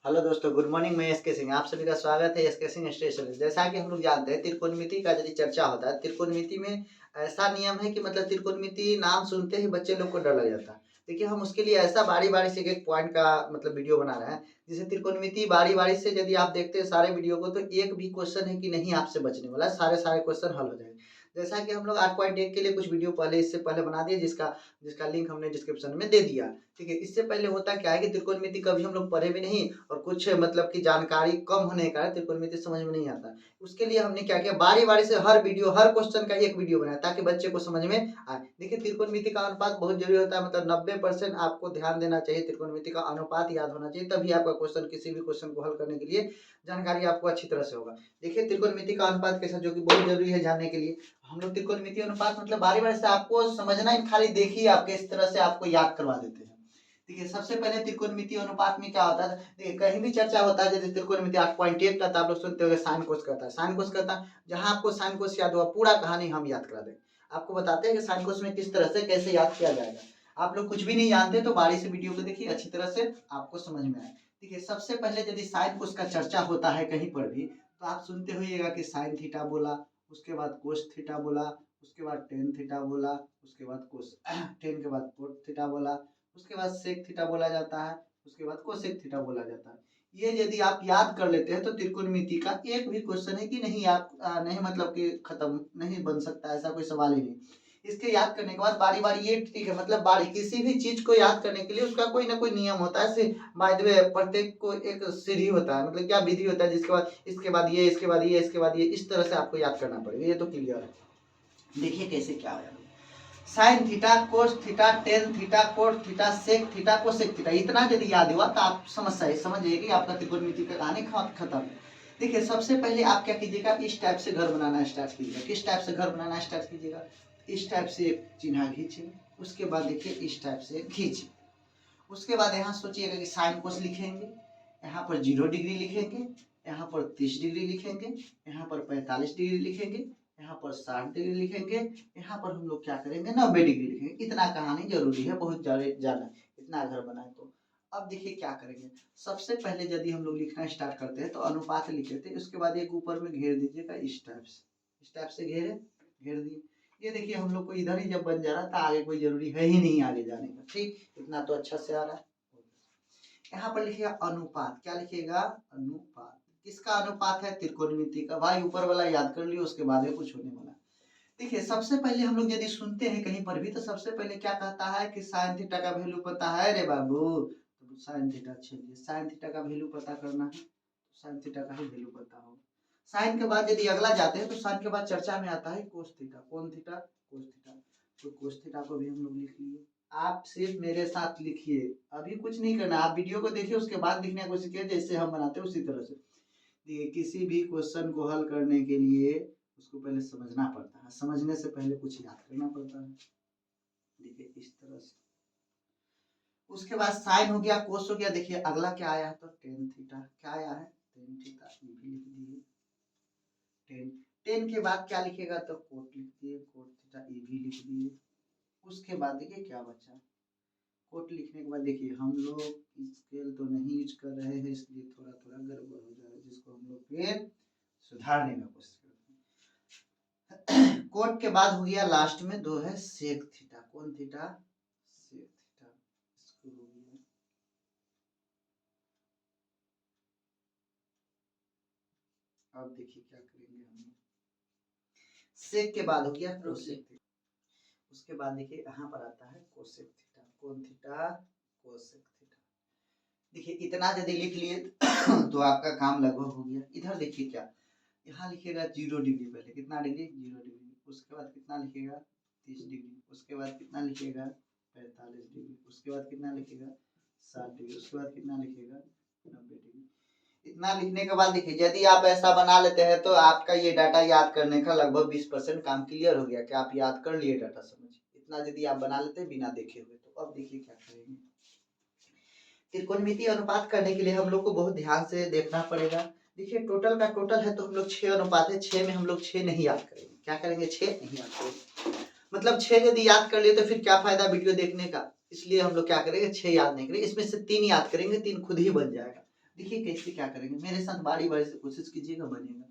Hello दोस्तों, good morning. मैं SK Singh, आप सभी का स्वागत है एसके सिंह स्टेशन। जैसा कि हम लोग जानते हैं, त्रिकोणमिति का यदि चर्चा होता है, त्रिकोणमिति में ऐसा नियम है कि मतलब त्रिकोणमिति नाम सुनते ही बच्चे लोग को डर लग जाता है। देखिए, हम उसके लिए ऐसा बारी-बारी से एक पॉइंट का मतलब वीडियो बना रहे हैं, जिसे त्रिकोणमिति बारी-बारी से यदि आप देखते हैं सारे वीडियो को, तो एक भी क्वेश्चन है कि नहीं आपसे बचने वाला है, सारे क्वेश्चन हल हो जाएंगे। जैसा कि हम लोग 8.1 के लिए कुछ वीडियो पहले इससे पहले बना दिए, जिसका जिसका लिंक हमने डिस्क्रिप्शन में दे दिया। ठीक है, इससे पहले होता क्या है कि त्रिकोणमिति कभी हम लोग पढ़े भी नहीं, और कुछ मतलब की जानकारी कम होने के कारण त्रिकोणमिति समझ में नहीं आता। उसके लिए हमने क्या किया, बारी-बारी से हर वीडियो, हर क्वेश्चन का एक वीडियो बनाया ताकि बच्चे को समझ में आए। देखिए, त्रिकोणमिति का अनुपात बहुत ज़रूरी होता है, मतलब 90% आपको ध्यान देना चाहिए, त्रिकोणमिति का अनुपात याद होना चाहिए, तभी आपका क्वेश्चन, किसी भी क्वेश्चन को हल करने के लिए जानकारी आपको अच्छी तरह से होगा। देखिए, त्रिकोणमिति का अनुपात कैसा, जो कि बहुत ज़रूरी है जानने के लिए। हम लोग त्रिकोणमिति अनुपात मतलब बारी-बारी से आपको समझना है, खाली देखिए आप किस तरह से आपको याद करवा देते हैं। देखिए, सबसे पहले त्रिकोणमिति अनुपात में क्या होता है, देखिए कहीं भी चर्चा होता है, जैसे त्रिकोणमिति 8.1 का, तो आप लोग सुनते होंगे साइन कोस करता है, साइन कोस करता है। जहां आपको साइन कोस याद हुआ, पूरा कहानी हम याद करा देंगे, आपको बताते हैं कि साइन कोस में किस तरह से कैसे याद किया जाएगा। आप लोग कुछ भी नहीं जानते तो बारी से वीडियो को देखिए, अच्छी तरह से आपको समझ में आए। देखिए, सबसे पहले यदि साइन कोस का चर्चा होता है कहीं पर भी, तो आप सुनते होइएगा कि साइन थीटा बोला, उसके बाद कोस थीटा बोला, उसके बाद टेन थीटा बोला, उसके बाद कोस टेन के बाद कोट थीटा बोला, उसके बाद सेक थीटा बोला जाता है, उसके बाद कोसेक थीटा बोला जाता है। ये यदि आप याद कर लेते हैं तो त्रिकोणमिति का एक भी क्वेश्चन है कि नहीं आप नहीं मतलब कि खत्म नहीं बन सकता, ऐसा कोई सवाल ही नहीं। इसके याद करने के बाद बारी-बारी ये ठीक है, मतलब बारी किसी भी चीज को याद करने के लिए उसका कोई ना कोई नियम होता है। से बाय द वे प्रत्येक को एक सीढ़ी होता है, मतलब क्या विधि होता है, जिसके बाद इसके बाद ये, इसके बाद ये, इसके बाद ये, इस तरह से आपको याद करना पड़ेगा। ये तो क्लियर है। देखिए कैसे क्या है, sine theta cos theta tan theta cot theta sec theta cosec theta, इतना यदि याद हुआ तो आप समझिए कि आपका त्रिकोणमिति का कहानी खत्म। देखिए, सबसे पहले आप क्या कीजिएगा, इस टाइप से घर बनाना स्टार्ट कीजिएगा। किस टाइप से घर बनाना स्टार्ट कीजिएगा, इस टाइप से एक चिन्ह खींचिए, उसके बाद देखिए इस टाइप से खींचिए। उसके बाद यहाँ सोचिएगा कि साइन कोस लिखेंगे, यहाँ पर 0 डिग्री लिखेंगे, यहाँ पर 30 डिग्री लिखेंगे, यहाँ पर 45 डिग्री लिखेंगे, यहाँ पर 60 डिग्री लिखेंगे, यहाँ पर हम लोग क्या करेंगे, 90 डिग्री लिखेंगे। इतना कहानी जरूरी है, बहुत ज्यादा, इतना घर बनाए तो। अब देखिए क्या करेंगे, सबसे पहले यदि हम लोग लिखना स्टार्ट करते हैं तो अनुपात लिखे थे, उसके बाद एक ऊपर में घेर दीजिएगा, इस टाइप से घेर दिए। ये देखिए, हम लोग को इधर ही जब बन जा रहा था, आगे कोई जरूरी है ही नहीं आगे जाने का। ठीक, इतना तो अच्छा से आ रहा है। यहाँ पर लिखिएगा अनुपात, क्या लिखिएगा, अनुपात। किसका अनुपात है, त्रिकोणमिति का। भाई ऊपर वाला याद कर लियो, उसके बाद में कुछ होने वाला। देखिए, सबसे पहले हम लोग यदि सुनते हैं कहीं पर भी, तो सबसे पहले क्या कहता है कि साइन थीटा का वैल्यू पता है रे बाबू, तो साइन थीटा, चलिए साइन थीटा का वैल्यू पता करना है, साइन थीटा का ही वैल्यू पता हो। साइन के बाद यदि अगला जाते हैं तो साइन के बाद चर्चा में आता है कोस थीटा। कौन थीटा, कोस थीटा। तो कोस थीटा को भी हम लोग लिख लिए। आप सिर्फ मेरे साथ लिखिए, अभी कुछ नहीं करना, आप वीडियो को देखिए, उसके बाद लिखने की कोशिश कीजिए, जैसे हम बनाते हैं उसी तरह से। देखिए, किसी भी क्वेश्चन को हल करने के लिए उसको पहले समझना पड़ता है, समझने से पहले कुछ याद करना पड़ता है। देखिए इस तरह से, उसके बाद साइन हो गया, कोस हो गया। देखिए अगला क्या आया है, तो टेन थीटा। क्या आया है, टेन थीटा, ये भी लिख दिए। टेन, टेन के बाद क्या लिखेगा, तो कोट लिख दिए, कोट थीटा, ये भी लिख दिए। उसके बाद देखिए क्या बचा, कोट लिखने के बाद देखिए, हम लोग स्केल तो नहीं यूज कर रहे हैं, इसलिए थोड़ा थोड़ा गड़बड़ हो जा रहा है, जिसको हम लोग फिर सुधारने का कोशिश करते हैं। कोट के बाद हो गया लास्ट में दो है सेक थीटा। कौन थीटा, सेक थीटा। इसको हो गया, अब देखिए क्या करेंगे हम लोग, सेक के बाद हो गया कोसेक थीटा। उसके बाद देखिए यहाँ पर आता है कोसेक थीटा। कौन थीटा, कोसेक थीटा। देखिए इतना यदि लिख लिए तो आपका काम लगभग हो गया। इधर देखिए क्या, यहाँ लिखेगा 0 डिग्री, पहले कितना डिग्री, 0 डिग्री। उसके बाद कितना लिखेगा, 30 डिग्री। उसके बाद कितना लिखेगा, 45 डिग्री। उसके बाद कितना लिखेगा, 60 डिग्री। उसके बाद कितना लिखेगा, 90 डिग्री। इतना लिखने के बाद देखिए, यदि आप ऐसा बना लेते हैं तो आपका ये डाटा याद करने का लगभग 20% काम क्लियर हो गया कि आप याद कर लिए डाटा, समझिए। इतना यदि आप बना लेते बिना देखे हुए, तो अब देखिए क्या करेंगे। त्रिकोणमिति अनुपात करने के लिए हम लोग को बहुत ध्यान से देखना पड़ेगा। देखिए टोटल का टोटल है, तो हम लोग 6 अनुपात है, 6 में हम लोग 6 नहीं याद करेंगे। क्या करेंगे, 6 नहीं याद करेंगे। मतलब 6 यदि याद कर लिए तो फिर क्या फायदा वीडियो देखने का, इसलिए हम लोग क्या करेंगे, 6 याद नहीं करेंगे। इसमें से 3 याद करेंगे, 3 खुद ही बन जाएगा। देखिए कैसे क्या करेंगे, मेरे साथ बारी बारी से कोशिश कीजिएगा, बनेगा।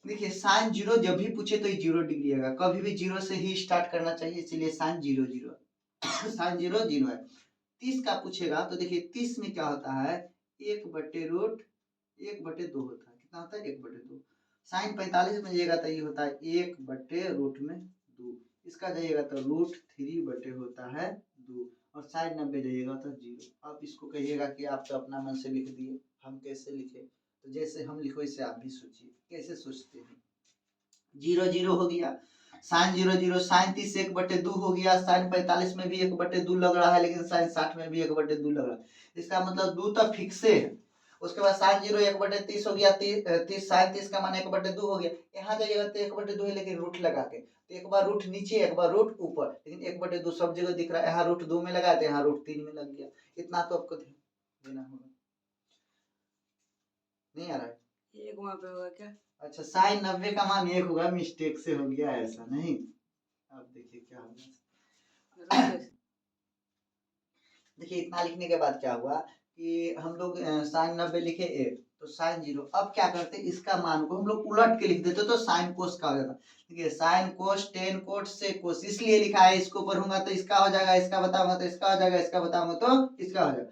देखिए साइन जीरो जब भी पूछे तो ये 0 डिग्री आएगा, कभी भी 0 से ही स्टार्ट करना चाहिए, इसीलिए साइन 0 0 साइन 0 0 है। 30 का पूछेगा तो देखिए 30 में क्या होता है, 1/√1/2 होता है। कितना होता है, 1/2। साइन 45 में जाइएगा तो ये होता है 1/√2। इसका जाइएगा तो √3 बटे होता है 2, और साइन 90 जाइएगा तो 0। अब इसको कहिएगा कि आप तो अपना मन से लिख दिए, हम कैसे लिखे, तो जैसे हम लिखो इससे आप भी सोचिए कैसे सोचते हैं। 0 0 हो गया, साइन 0 0, साइन 30 1/2 हो गया, साइन 45 में भी 1/2 लग रहा है, लेकिन साइन 60 में भी 1/2 लग रहा है, इसका मतलब 2 तो फिक्स है। उसके बाद साइन 0 1/30 हो गया, 30 साइन 30 का मान 1/2 हो गया, यहाँ जाइएगा तो 1/2 है, लेकिन रूट लगा के, तो एक बार रूट नीचे एक बार रूट ऊपर, लेकिन 1/2 सब जगह दिख रहा है, यहाँ √2 में लगा तो यहाँ √3 में लग गया। इतना तो आपको देना होगा, नहीं आ रहा है, एक वहाँ पे होगा क्या? अच्छा साइन 90 का मान 1 होगा, मिस्टेक से हो गया ऐसा नहीं। अब देखिए क्या होगा, देखिए इतना लिखने के बाद क्या हुआ कि हम लोग साइन 90 लिखे 1, तो साइन 0। अब क्या करते, इसका मान को हम लोग उलट के लिख देते तो साइन कोस का हो जाता। देखिए साइन कोस टेन कोट से कोस इसलिए लिखा है, इसको पढ़ूंगा तो इसका हो जाएगा, इसका बताऊंगा तो इसका हो जाएगा, इसका बताऊंगा तो इसका हो जाएगा,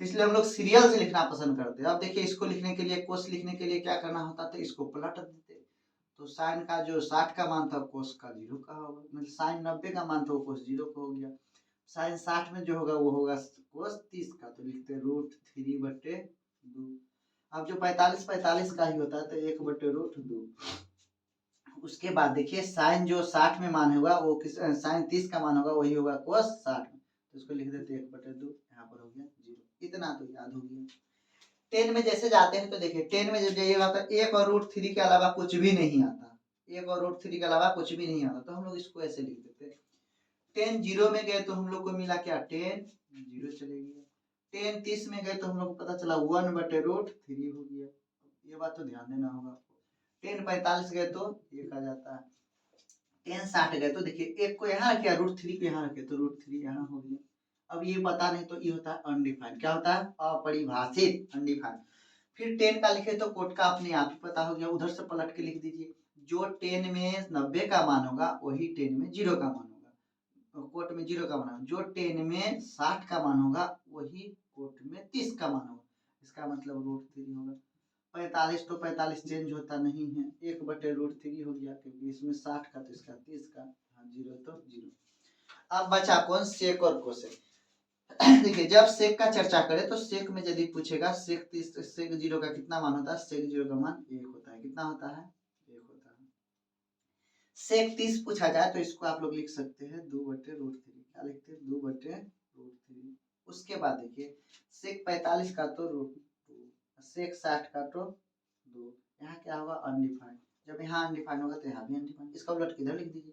इसलिए हम लोग सीरियल से लिखना पसंद करते हैं। अब देखिए इसको लिखने के लिए, कोस लिखने के लिए क्या करना होता, तो इसको पलट देते, तो साइन का जो 60 का मान था कोस का 0 का होगा, मतलब साइन 90 का मान था वो कोस 0 का हो गया। साइन 60 में जो होगा वो होगा कोस 30 का, तो लिखते √3/2। अब जो 45 का ही होता है तो 1/√2। उसके बाद देखिए साइन जो 60 में मान होगा वो किस, साइन 30 का मान होगा वही होगा कोस 60 में, तो इसको लिख देते 1/2, यहाँ पर हो गया 0। इतना तो याद हो गया। 10 में जैसे जाते हैं तो देखिए 10 में जब जाइएगा तो 1 और √3 के अलावा कुछ भी नहीं आता, 1 और √3 के अलावा कुछ भी नहीं आता, तो हम लोग इसको ऐसे लिख देते हैं। 10 0 में गए तो हम लोग को मिला क्या, 10 0 चले गया। 10 30 में गए तो हम लोग को पता चला 1/√3 हो गया, ये बात तो ध्यान देना होगा आपको। 10 45 गए तो 1 आ जाता है। 10 60 गए तो देखिए 1 को यहाँ रखे, √3 को यहाँ रखे, तो √3 यहाँ हो गया। अब ये पता नहीं तो ये होता है अनडिफाइंड, क्या होता है, अपरिभाषित, अनडिफाइंड। फिर 10 का लिखे तो कोट का अपने आप ही पता हो गया, उधर से पलट के लिख दीजिए, जो 10 में 90 का मान होगा वही 10 में 0 का मान होगा, कोट में 0 का मान होगा, जो 10 में 60 का मान होगा वही कोट में 30 का मान होगा, इसका मतलब √3 होगा। 45 तो 45 चेंज होता नहीं है, 1/√3 हो गया, क्योंकि इसमें 60 का तो इसका 30 का, हाँ 0 तो 0। अब बचा कौन, सेक और कोसेक। देखिए जब सेक का चर्चा करें तो सेक में यदि पूछेगा सेक 30, सेक 0 का कितना मान होता है, सेक 0 का मान 1 होता है, कितना होता है, 1 होता है। सेक 30 पूछा जाए तो इसको आप लोग लिख सकते हैं 2/√3, क्या लिखते हैं, 2/√3। उसके बाद देखिए सेक 45 का तो √2, सेक 60 का तो 2, यहाँ क्या होगा, अनडिफाइंड, जब यहाँ अनडिफाइंड होगा तो यहाँ भी अनडिफाइंड, इसका उलट किधर लिख दीजिए,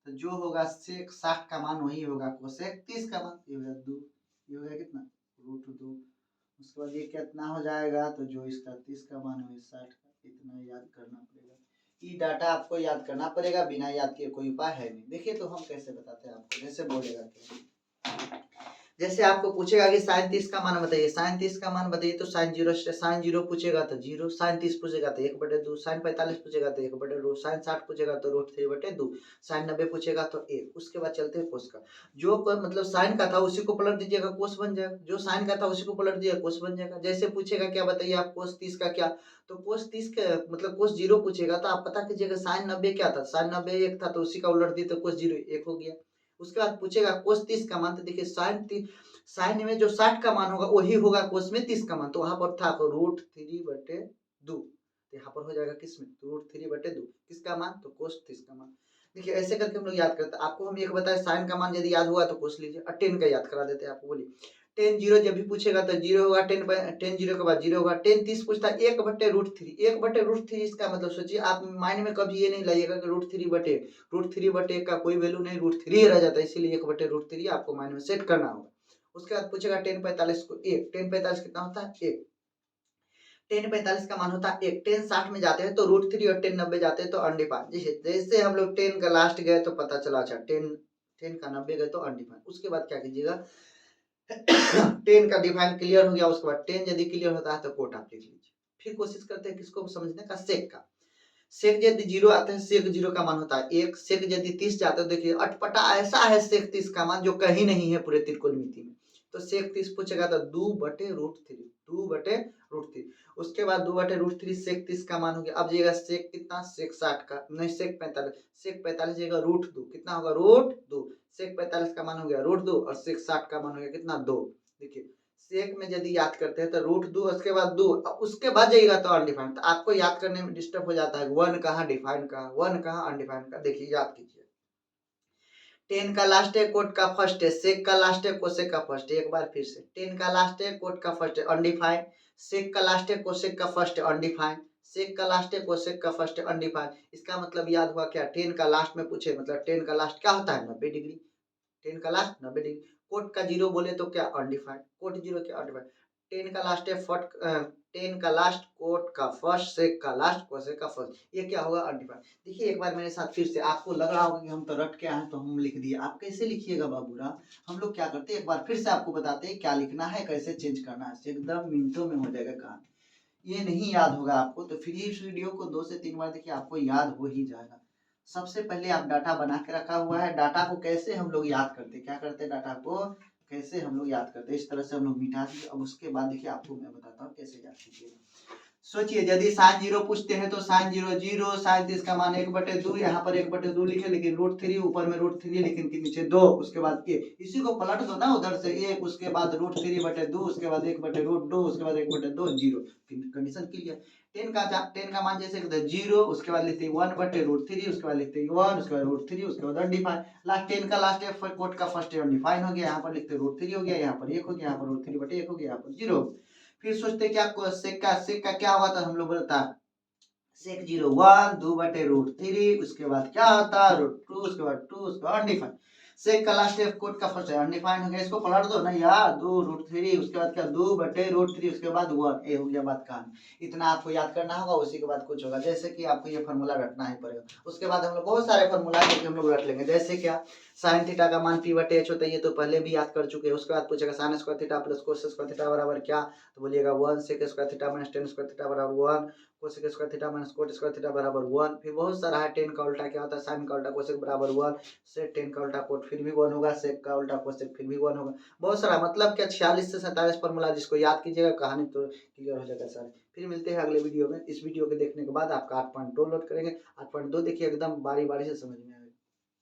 तो जो होगा सेक 60 का मान वही होगा कोसेक 30 का मान, ये होगा 2, ये हो गया कितना, √2। उसके बाद ये कितना हो जाएगा, तो जो इसका 30 का मान है 60 का, इतना याद करना पड़ेगा। ये डाटा आपको याद करना पड़ेगा, बिना याद किए कोई उपाय है नहीं। देखिए तो हम कैसे बताते हैं आपको, जैसे बोलेगा क्या, जैसे आपको पूछेगा कि साइन 30 का मान बताइए, साइन 30 का मान बताइए, तो साइन 0 पूछेगा तो 0, साइन 30 पूछेगा तो 1/2, साइन 45 पूछेगा तो 1/2, साइन 60 पूछेगा तो √3/2, साइन 90 पूछेगा तो 1। उसके बाद चलते हैं कोस का, जो मतलब साइन का था उसी को पलट दीजिएगा कोस बन जाएगा, जो साइन का था उसी को पलट दीजिएगा कोस बन जाएगा। जैसे पूछेगा क्या बताइए आप, कोस 30 का क्या, तो कोस 30 का मतलब कोस 0 पूछेगा तो आप पता कीजिएगा साइन 90 क्या था, साइन 90 1 था, तो उसी का उलट दिए तो कोस 0 1 हो गया। उसके बाद पूछेगा कोस 30 का मान, तो देखिए साइन में जो 60 का मान होगा वही होगा कोस में 30 का मान, तो वहां पर था √3/2, तो यहाँ पर हो जाएगा किसमें, तो √3/2 किसका मान, तो कोस 30 का मान। देखिए ऐसे करके हम लोग याद करते हैं। आपको हम एक बताए साइन का मान यदि याद हुआ तो कोस लीजिए, और 10 का याद करा देते हैं आपको, बोलिए 10 0 जब भी पूछेगा तो 0 होगा, 10 0 के बाद 0 होगा। 10 30 पूछता है 1/√3, 1/√3 इसका मतलब सोचिए आप माइंड में कभी ये नहीं लाइएगा कि √3/1 का कोई वैल्यू नहीं, √3 रह जाता है, इसीलिए 1/√3 आपको माइंड में सेट करना होगा। उसके बाद पूछेगा 10 45 को 1, 10 45 कितना होता है 1, 10 45 का मान होता है 1, 10 60 में जाते हैं तो √3 और 10 90 जाते हैं तो अनडिफाइंड, जैसे हम लोग 10 का लास्ट गए तो पता चला, अच्छा 10 का 90 गए तो अनडिफाइंड। उसके बाद क्या कीजिएगा, टेन का डिफाइन क्लियर हो गया, उसके बाद टेन यदि क्लियर होता है तो कोट आप लिख लीजिए। फिर कोशिश करते हैं किसको समझने का, सेक का। सेक यदि 0 आते हैं, सेक 0 का मान होता है 1। सेक यदि 30 जाते हैं, देखिए अटपटा ऐसा है सेक 30 का मान जो कहीं नहीं है पूरे त्रिकोणमिति में। तो सेक 30 पूछेगा तो 2/√3, 2/√3। उसके बाद 2/√3 सेक 30 का मान हो गया। अब जाइएगा सेक कितना, सेक 60 का, नहीं सेक 45, सेक 45 जाइएगा √2, कितना होगा √2। सेक 45 का मान हो गया √2 और सेक 60 का मान हो गया कितना, 2। देखिए सेक में यदि याद करते हैं तो √2, उसके बाद 2, उसके बाद जाइएगा तो अनडिफाइंड। तो आपको याद करने में डिस्टर्ब हो जाता है, 1 कहाँ डिफाइंड कहाँ, 1 कहाँ अनडिफाइंड का। देखिए याद कीजिए, 10 का लास्ट है, कोट का फर्स्ट है, सेक का लास्ट है, कोसेक का फर्स्ट है। एक बार फिर से, 10 का लास्ट है, कोट का फर्स्ट है अनडिफाइंड, सेक का लास्ट है, कोसेक का फर्स्ट है अनडिफाइंड, सेक का लास्ट है, कोसेक का फर्स्ट है अनडिफाइंड। इसका मतलब याद हुआ क्या, 10 का लास्ट में पूछे मतलब 10 का लास्ट क्या होता है, 90 डिग्री। 10 का लास्ट 90 डिग्री। कोट का 0 बोले तो क्या, अनडिफाइंड। कोट 0 क्या, अनडिफाइंड। 10 का लास्ट है, 10 का लास्ट, कोट का फर्स्ट, सेक का लास्ट, कोसेक का फर्स्ट, ये क्या होगा, अनडिफाइंड। देखिए एक बार मेरे साथ फिर से, आपको लग रहा होगा कि हम तो रट के आए तो हम लिख दिए, आप कैसे लिखिएगा बाबूराम। हम लोग क्या करते हैं, एक बार फिर से आपको बताते हैं क्या लिखना है, कैसे चेंज करना है, एकदम मिनटों में हो जाएगा काम। ये नहीं याद होगा आपको तो फिर इस वीडियो को 2 से 3 बार देखिए, आपको याद हो ही जाएगा। सबसे पहले आप डाटा बना के रखा हुआ है, डाटा को कैसे हम लोग याद करते, क्या करते हैं, डाटा को कैसे हम लोग याद करते हैं, इस तरह से हम लोग मिटा दिए। अब उसके बाद देखिए आपको मैं बताता हूँ कैसे याद कीजिएगा। सोचिए यदि साइन 0 पूछते हैं तो साइन 0 0, साइन 30 का मान 1/2, यहाँ पर 1/2 लिखे लेकिन √3 ऊपर में √3 लेकिन के नीचे 2, उसके बाद ए, इसी को पलट दो ना उधर से 1, उसके बाद √3/2, उसके बाद 1/2, उसके बाद 1/2 0। Condition clear. 10 का मान जैसे 0, उसके बाद लिखते हैं 1/√3, उसके बाद लिखते हैं 1, उसके बाद √3, उसके बाद अनडिफाइन। लास्ट 10 का लास्ट है, कोट का फर्स्ट है अनडिफाइन हो गया, यहाँ पर लिखते हैं √3 हो गया, यहाँ पर 1 हो गया, यहाँ पर √3/1 हो गया, यहाँ पर 0। फिर सोचते क्या, सेक का क्या हुआ था, हम लोग बोलता सेक 0 1, 2/√3, उसके बाद क्या होता है √2, उसके बाद 2, उसके बाद अनडिफाइंड। सेक का लास्ट है, कोट का फर्स्ट है अनडिफाइंड हो गया, इसको पलट दो ना यार, 2√3, उसके बाद क्या 2/√3, उसके बाद 1, ये हो गया बात कहानी। इतना आपको याद करना होगा, उसी के बाद कुछ होगा, जैसे कि आपको ये फार्मूला रटना ही पड़ेगा। उसके बाद हम लोग बहुत सारे फार्मूला है हम लोग रट लेंगे, जैसे क्या, साइन थीटा का मान p/h होता है, ये तो पहले भी याद कर चुके हैं। उसके बाद पूछेगा sine square theta plus cos square theta बराबर क्या, तो बोलिएगा 1, sec square theta minus tan square theta बराबर 1, cosec square theta minus cot square theta बराबर 1। फिर बहुत सारा है, 10 का उल्टा क्या होता है, साइन का उल्टा कोसेक बराबर 1, सेक 10 का उल्टा कोट फिर भी 1 होगा, सेक का उल्टा कोसेक फिर भी 1 होगा। बहुत सारा मतलब क्या 46 से 47 फॉर्मूला, जिसको याद कीजिएगा कहानी तो क्लियर हो जाएगा सारे। फिर मिलते हैं अगले वीडियो में। इस वीडियो के देखने के बाद आपका 8.2 लोड करेंगे, 8.2 देखिए एकदम बारी बारी से समझ में